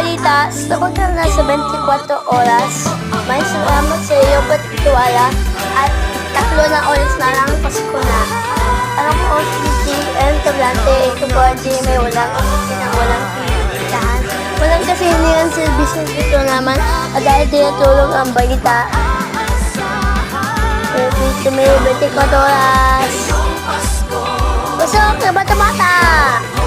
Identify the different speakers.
Speaker 1: balita, stop ka na sa 24 oras. May salamat sa iyong pagtitiwala at 3 na oras na lang Pasko na. Alam ko, CTM Tablante, ito po Jimmy, walang pinitahan. Walang kasi nilang service na dito naman at dahil tinatulog ang balita. Dito may 24 oras. Pasok na bata-bata!